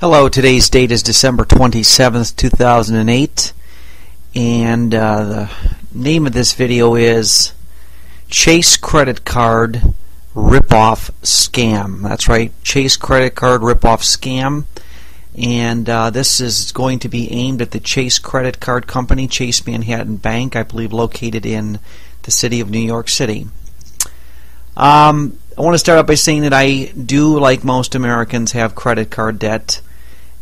Hello, today's date is December 27th, 2008, and the name of this video is Chase Credit Card Ripoff Scam. That's right, Chase Credit Card Ripoff Scam. And this is going to be aimed at the Chase Credit Card Company, Chase Manhattan Bank, I believe located in the city of New York City. I want to start out by saying that I do, like most Americans, have credit card debt,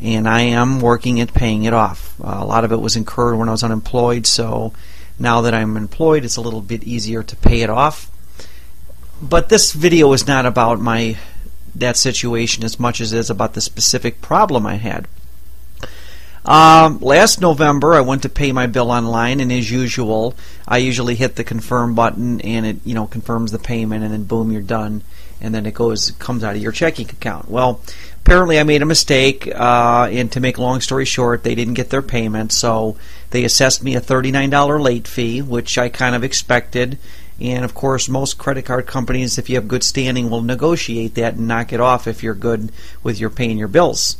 and I am working at paying it off. A lot of it was incurred when I was unemployed, so now that I'm employed, it's a little bit easier to pay it off. But this video is not about that situation as much as it is about the specific problem I had. Last November, I went to pay my bill online, and as usual, I usually hit the confirm button, and it confirms the payment, and then boom, you're done, and then it comes out of your checking account. Well, apparently I made a mistake, and to make a long story short, they didn't get their payment, so they assessed me a $39 late fee, which I kind of expected. And of course, most credit card companies, if you have good standing, will negotiate that and knock it off if you're good with your paying your bills.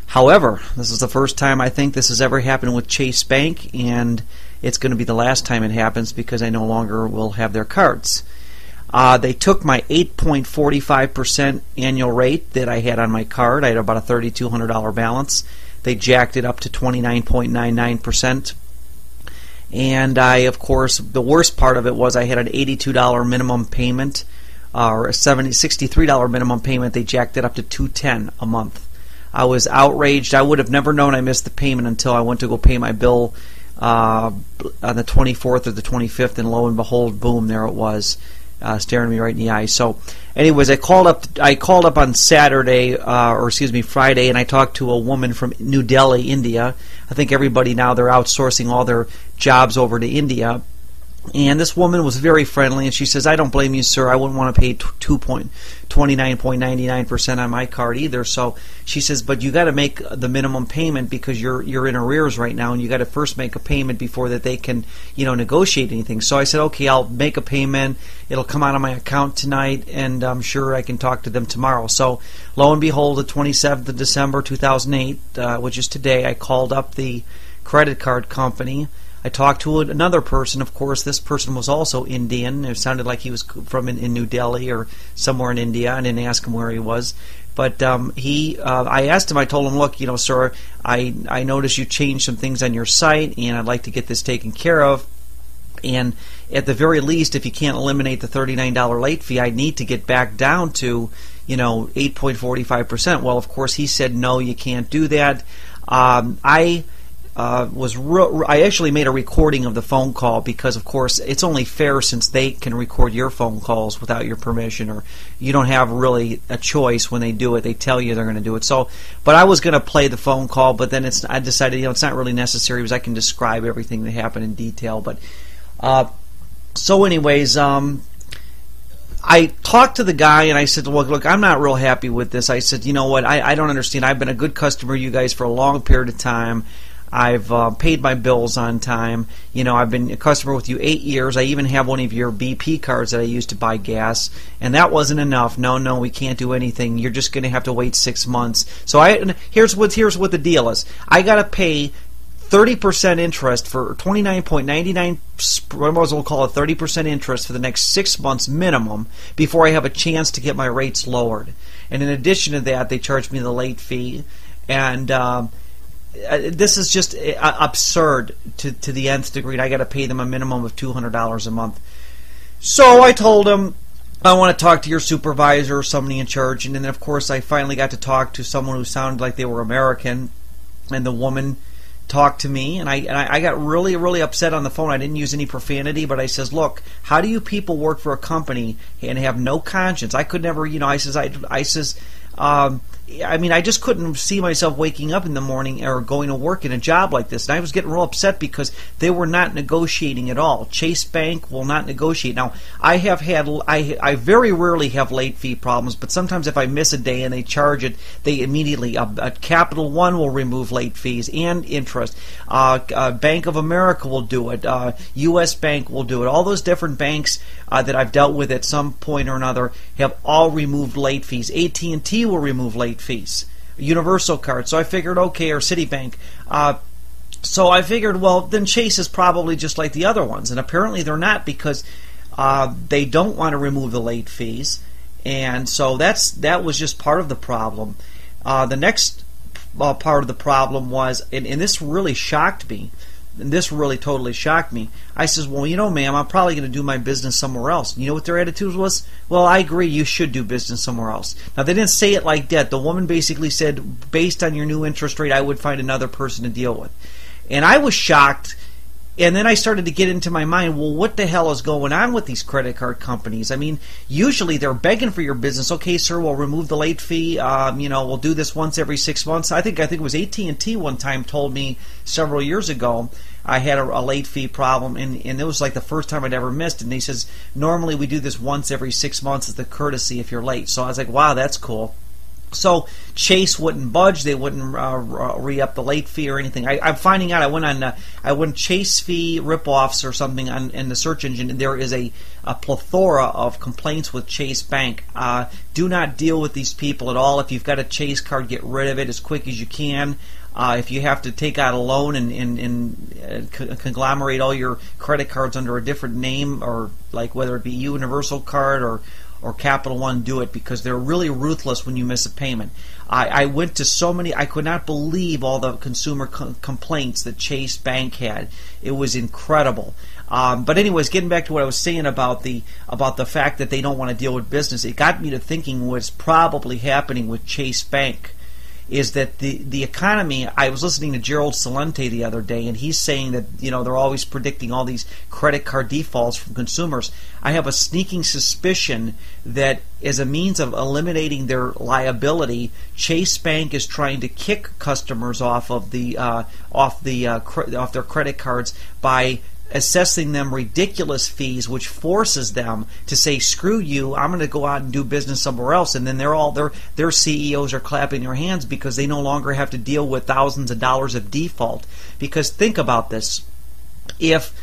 However, this is the first time I think this has ever happened with Chase Bank, and it's going to be the last time it happens because I no longer will have their cards. They took my 8.45% annual rate that I had on my card. I had about a $3,200 balance. They jacked it up to 29.99%. And of course, the worst part of it was I had an $82 minimum payment, or a $63 minimum payment. They jacked it up to $210 a month. I was outraged. I would have never known I missed the payment until I went to go pay my bill on the 24th or the 25th, and lo and behold, boom, there it was, staring me right in the eye. So, anyways, I called up on Saturday, Friday, and I talked to a woman from New Delhi, India. I think everybody now, they're outsourcing all their jobs over to India. And this woman was very friendly, and she says, "I don't blame you, sir. I wouldn't want to pay 29.99% on my card either." So she says, "But you got to make the minimum payment because you're in arrears right now, and you got to first make a payment before that they can, negotiate anything." So I said, "Okay, I'll make a payment. It'll come out of my account tonight, and I'm sure I can talk to them tomorrow." So lo and behold, the 27th of December 2008, which is today, I called up the credit card company. I talked to another person. Of course, this person was also Indian. It sounded like he was from in New Delhi or somewhere in India. I didn't ask him where he was. But I asked him, I told him, "Look, sir, I noticed you changed some things on your site, and I'd like to get this taken care of. And at the very least, if you can't eliminate the $39 late fee, I need to get back down to 8.45%. Well, of course, he said, "No, you can't do that." I actually made a recording of the phone call because, of course, it's only fair since they can record your phone calls without your permission, or you don't have really a choice when they do it. They tell you they're going to do it. So, but I was going to play the phone call, but then I decided it's not really necessary because I can describe everything that happened in detail. But so, anyways, I talked to the guy and I said, "Look, I'm not real happy with this." I said, "You know what? I don't understand. I've been a good customer of you guys for a long period of time. I've paid my bills on time. I've been a customer with you 8 years. I even have one of your BP cards that I used to buy gas, and that wasn't enough. No, we can't do anything. You're just going to have to wait 6 months." So here's what the deal is. I got to pay 30% interest for 29.99. I might as well call it 30% interest for the next 6 months minimum before I have a chance to get my rates lowered. And in addition to that, they charged me the late fee, and this is just absurd to the nth degree. I got to pay them a minimum of $200 a month. So I told them, "I want to talk to your supervisor or somebody in charge." And then, of course, I finally got to talk to someone who sounded like they were American, and the woman talked to me, and I got really, really upset on the phone. I didn't use any profanity, but I says, "Look, how do you people work for a company and have no conscience?" I could never, I just couldn't see myself waking up in the morning or going to work in a job like this. And I was getting real upset because they were not negotiating at all. Chase Bank will not negotiate. Now, I very rarely have late fee problems, but sometimes if I miss a day and they charge it, they immediately, a Capital One will remove late fees and interest. Bank of America will do it. U.S. Bank will do it. All those different banks that I've dealt with at some point or another have all removed late fees. AT&T will remove late fees. Universal card. So I figured, okay, or Citibank. So I figured, well, then Chase is probably just like the other ones, and apparently they're not, because they don't want to remove the late fees, and so that was just part of the problem. The next part of the problem was, and this really shocked me, and this really totally shocked me. I says, well, you know, ma'am, I'm probably going to do my business somewhere else. You know what their attitude was? Well, I agree, you should do business somewhere else. Now, they didn't say it like that. The woman basically said, based on your new interest rate, I would find another person to deal with. And I was shocked. And then I started to get into my mind, well, what the hell is going on with these credit card companies? I mean, usually they're begging for your business. Okay, sir, we'll remove the late fee. We'll do this once every 6 months. I think it was AT&T one time told me several years ago I had a late fee problem, and it was like the first time I'd ever missed. And he says, normally we do this once every 6 months as the courtesy if you're late. So I was like, wow, that's cool. So Chase wouldn't budge; they wouldn't re-up the late fee or anything. I'm finding out. I went Chase fee ripoffs or something in the search engine, and there is a plethora of complaints with Chase Bank. Do not deal with these people at all. If you've got a Chase card, get rid of it as quick as you can. If you have to take out a loan and conglomerate all your credit cards under a different name, or like whether it be Universal Card or Capital One, do it, because they're really ruthless when you miss a payment. I went to so many, I could not believe all the consumer complaints that Chase Bank had. It was incredible. But anyways, getting back to what I was saying about the fact that they don't want to deal with business, it got me to thinking what's probably happening with Chase Bank is that the economy. I was listening to Gerald Celente the other day, and he's saying that they're always predicting all these credit card defaults from consumers. I have a sneaking suspicion that as a means of eliminating their liability, Chase Bank is trying to kick customers off their credit cards by assessing them ridiculous fees, which forces them to say, screw you, I'm going to go out and do business somewhere else. And then their CEOs are clapping their hands because they no longer have to deal with thousands of dollars of default. Because think about this. If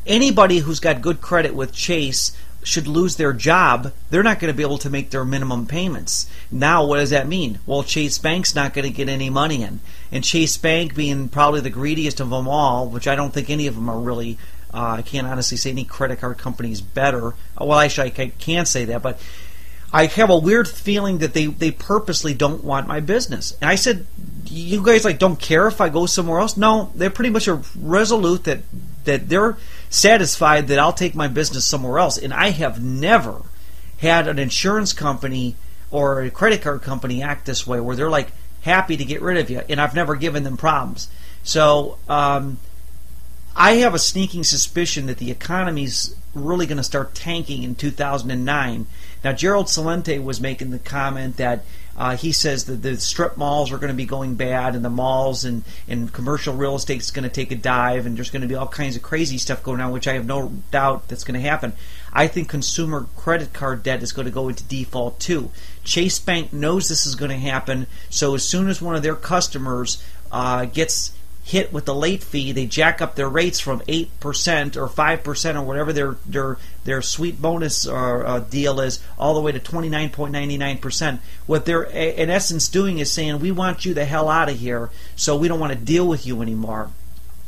anybody who's got good credit with Chase should lose their job, they're not going to be able to make their minimum payments. Now, what does that mean? Well, Chase Bank's not going to get any money in. And Chase Bank, being probably the greediest of them all, which I don't think any of them are really, I can't honestly say any credit card company is better. Well, actually, I can't say that, but I have a weird feeling that they purposely don't want my business. And I said, you guys don't care if I go somewhere else? No, they're pretty much resolute that they're satisfied that I'll take my business somewhere else. And I have never had an insurance company or a credit card company act this way, where they're happy to get rid of you, and I've never given them problems. So I have a sneaking suspicion that the economy's really going to start tanking in 2009. Now, Gerald Celente was making the comment that he says that the strip malls are going to be going bad, and the malls and commercial real estate is going to take a dive, and there's going to be all kinds of crazy stuff going on, which I have no doubt that's going to happen. I think consumer credit card debt is going to go into default too. Chase Bank knows this is going to happen, so as soon as one of their customers gets hit with the late fee, they jack up their rates from 8% or 5% or whatever their sweet bonus deal is, all the way to 29.99%. What they're in essence doing is saying, we want you the hell out of here, so we don't want to deal with you anymore.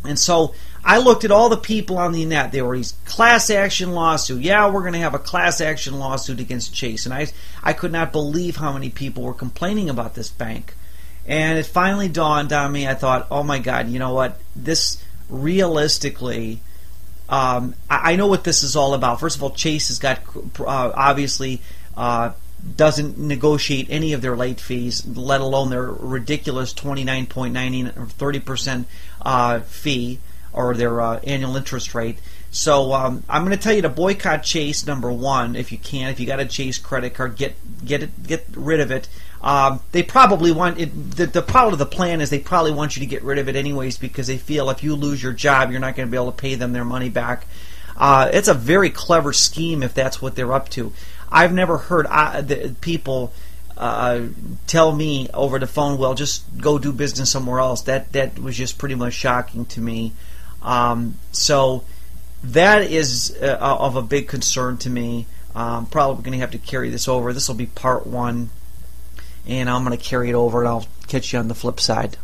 And so I looked at all the people on the net. There were these class action lawsuit. Yeah, we're going to have a class action lawsuit against Chase. And I could not believe how many people were complaining about this bank. And it finally dawned on me. I thought, oh my God, you know what? This realistically, I know what this is all about. First of all, Chase has got obviously doesn't negotiate any of their late fees, let alone their ridiculous 29.99 or 30% fee, or their annual interest rate. So I'm going to tell you to boycott Chase, number one, if you can. If you got a Chase credit card, get rid of it. They probably want it. The part of the plan is they probably want you to get rid of it anyways, because they feel if you lose your job, you're not going to be able to pay them their money back. It's a very clever scheme if that's what they're up to. I've never heard people tell me over the phone, well, just go do business somewhere else. That was just pretty much shocking to me. So that is of a big concern to me. I'm probably going to have to carry this over. This will be part one. and I'm going to carry it over, and I'll catch you on the flip side.